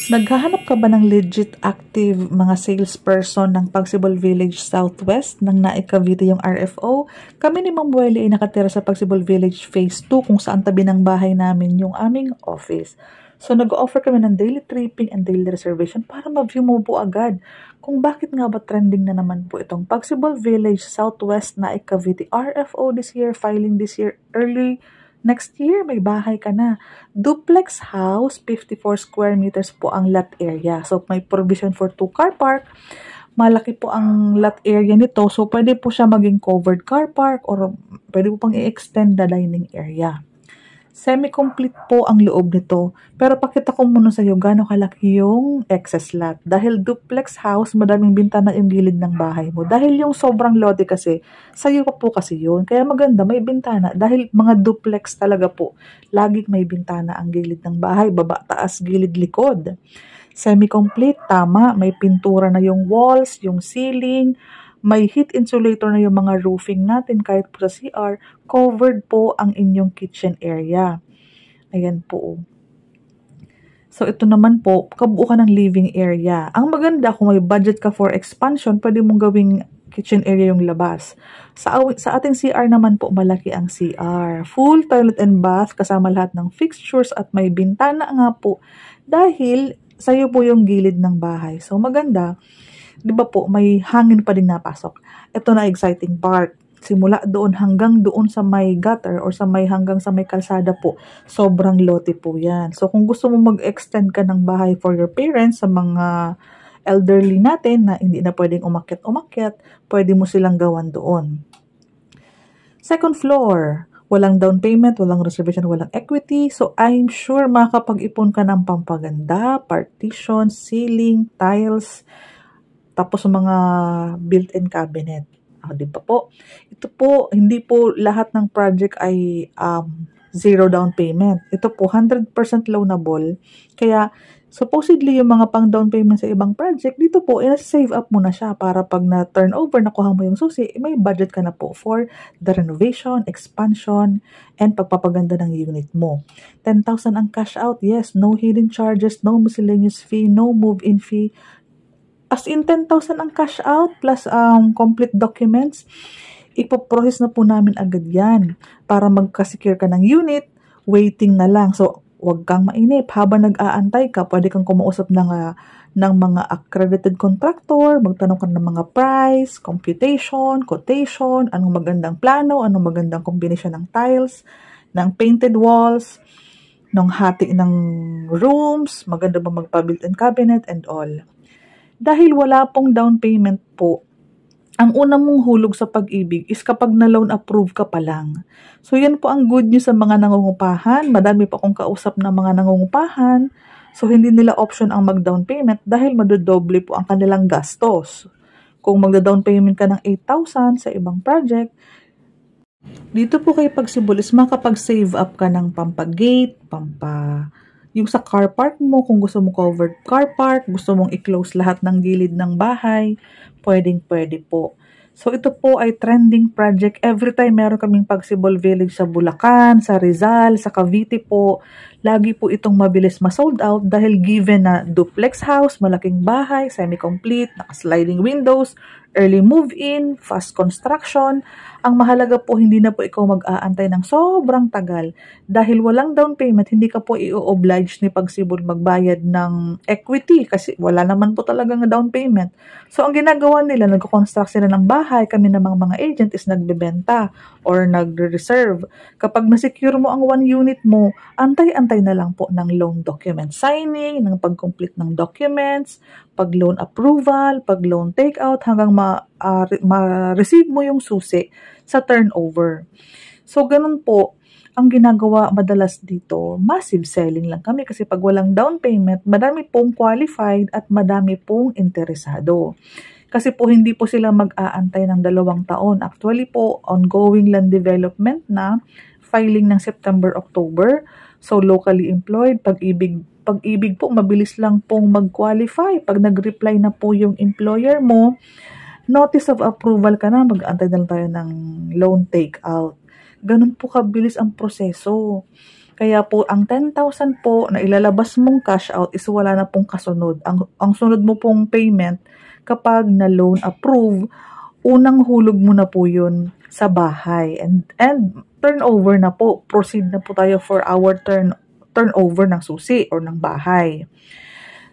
Naghahanap ka ba ng legit active mga salesperson ng Pagsibol Village Southwest nang naikavite yung RFO? Kami ni Ma'am Welly ay nakatira sa Pagsibol Village Phase 2 kung saan tabi ng bahay namin yung aming office. So nag-offer kami ng daily tripping and daily reservation para ma-view mo po agad kung bakit nga ba trending na naman po itong Pagsibol Village Southwest na Cavite RFO this year, filing this year, early next year, may bahay ka na. Duplex house, 54 square meters po ang lot area. So, may provision for 2 car park. Malaki po ang lot area nito. So, pwede po siya maging covered car park or pwede po pang i-extend the dining area. Semi-complete po ang loob nito. Pero pakita ko muna sa iyo gaano kalaki yung excess lot. Dahil duplex house, madaming bintana yung gilid ng bahay mo. Dahil yung sobrang lote kasi, sa'yo pa po kasi yun. Kaya maganda, may bintana. Dahil mga duplex talaga po. Laging may bintana ang gilid ng bahay. Baba, taas, gilid, likod. Semi-complete, tama. May pintura na yung walls, yung ceiling. May heat insulator na yung mga roofing natin kahit po sa CR, covered po ang inyong kitchen area. Ayan po. So, ito naman po, kabuuan ng living area. Ang maganda, kung may budget ka for expansion, pwede mong gawing kitchen area yung labas. Sa ating CR naman po, malaki ang CR. Full toilet and bath, kasama lahat ng fixtures at may bintana nga po. Dahil, sa'yo po yung gilid ng bahay. So, maganda. Di ba po, may hangin pa din napasok. Ito na exciting part. Simula doon hanggang doon sa may gutter or hanggang sa may kalsada po. Sobrang lote po yan. So, kung gusto mo mag-extend ka ng bahay for your parents, sa mga elderly natin na hindi na pwedeng umakyat, pwede mo silang gawan doon. Second floor. Walang down payment, walang reservation, walang equity. So, I'm sure makakapag-ipon ka ng pampaganda, partition, ceiling, tiles, tapos mga built-in cabinet. Di ba po? Ito po, hindi po lahat ng project ay zero down payment. Ito po, 100% loanable. Kaya, supposedly, yung mga pang down payment sa ibang project, dito po, save up mo na siya para pag na-turnover, nakuha mo yung susi, may budget ka na po for the renovation, expansion, and pagpapaganda ng unit mo. 10,000 ang cash out. Yes, no hidden charges, no miscellaneous fee, no move-in fee. As in 10,000 ang cash out plus complete documents, ipoprocess na po namin agad yan para magka-secure ka ng unit, waiting na lang. So, wag kang mainip. Habang nag-aantay ka, pwede kang kumausap ng mga accredited contractor, magtanong ka ng mga price, computation, quotation, anong magandang plano, anong magandang combination ng tiles, ng painted walls, ng hati ng rooms, maganda ba magpa-built-in cabinet and all. Dahil wala pong down payment po, ang unang mong hulog sa pag-ibig is kapag na-loan approve ka pa lang. So, yan po ang good news sa mga nangungupahan. Madami pa akong kausap ng mga nangungupahan. So, hindi nila option ang mag-down payment dahil madodoble po ang kanilang gastos. Kung magda-down payment ka ng 8,000 sa ibang project, dito po kay Pagsibol is makapag-save up ka ng pampagate, yung sa car park mo, kung gusto mo covered car park, gusto mong i-close lahat ng gilid ng bahay, pwedeng-pwede po. So, ito po ay trending project. Every time meron kaming Pagsibol Village sa Bulacan, sa Rizal, sa Cavite po, lagi po itong mabilis ma-sold out dahil given na duplex house, malaking bahay, semi-complete, naka-sliding windows, early move-in, fast construction. Ang mahalaga po, hindi na po ikaw mag-aantay ng sobrang tagal. Dahil walang down payment, hindi ka po i-oblige ni Pagsibol magbayad ng equity kasi wala naman po talagang down payment. So, ang ginagawa nila, nag-construct sila ng bahay, kami namang mga agent is nagbebenta or nagre-reserve. Kapag na-secure mo ang one unit mo, antay-antay na lang po ng loan document signing, ng pag-complete ng documents, pag-loan approval, pag-loan takeout, hanggang ma-receive mo yung susi sa turnover. So, ganun po ang ginagawa madalas dito. Massive selling lang kami kasi pag walang down payment, madami pong qualified at madami pong interesado. Kasi po hindi po sila mag-aantay ng 2 taon. Actually po, ongoing land development na, filing ng September, October. So, locally employed, pag-ibig po, mabilis lang pong mag-qualify. Pag nag-reply na po yung employer mo, notice of approval ka na, mag-antay na lang tayo ng loan takeout. Ganun po kabilis ang proseso. Kaya po, ang 10,000 po na ilalabas mong cash out is wala na pong kasunod. Ang sunod mo pong payment, kapag na-loan approve, unang hulog mo na po yun sa bahay. And turnover na po. Proceed na po tayo for our turnover ng susi or ng bahay.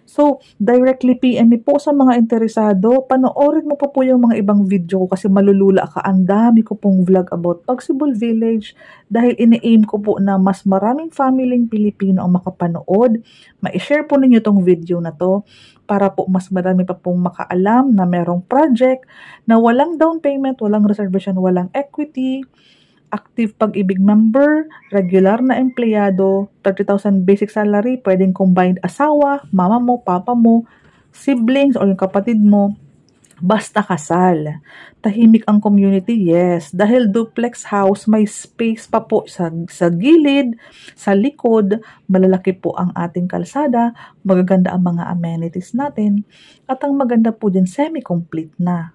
So, directly PM me po sa mga interesado. Panoorin mo pa po yung mga ibang video ko kasi malulula ka. Ang dami ko pong vlog about Pagsibol Village dahil ini-aim ko po na mas maraming family Pilipino ang makapanood. Ma-share po ninyo tong video na to para po mas marami pa pong makaalam na merong project na walang down payment, walang reservation, walang equity, active Pag-ibig member, regular na empleyado, 30,000 basic salary, pwedeng combined asawa, mama mo, papa mo, siblings o yung kapatid mo, basta kasal. Tahimik ang community, yes. Dahil duplex house, may space pa po sa gilid, sa likod, malalaki po ang ating kalsada, magaganda ang mga amenities natin, at ang maganda po din, semi-complete na.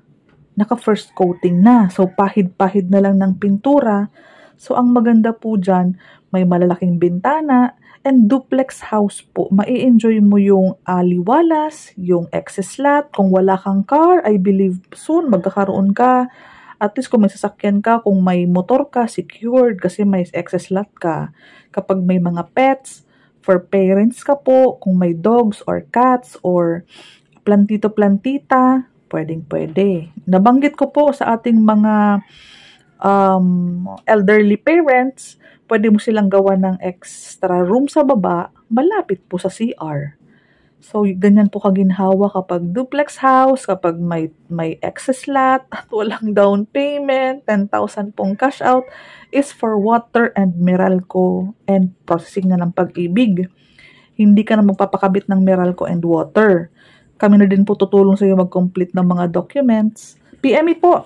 Naka-first coating na. So, pahid-pahid na lang ng pintura. So, ang maganda po dyan, may malalaking bintana, and duplex house po. Mai-enjoy mo yung liwalas, yung access lot. Kung wala kang car, I believe soon magkakaroon ka. At least kung may sasakyan ka, kung may motor ka, secured kasi may access lot ka. Kapag may mga pets, for parents ka po, kung may dogs or cats or plantito-plantita, pwedeng-pwede. Nabanggit ko po sa ating mga elderly parents, pwede mo silang gawa ng extra room sa baba, malapit po sa CR. So, ganyan po kaginhawa kapag duplex house, kapag may excess lot at walang down payment, 10,000 pong cash out is for water and Meralco and processing na ng Pag-ibig. Hindi ka na magpapakabit ng Meralco and water. Kami na din po tutulong sa iyo mag-complete ng mga documents. PM me po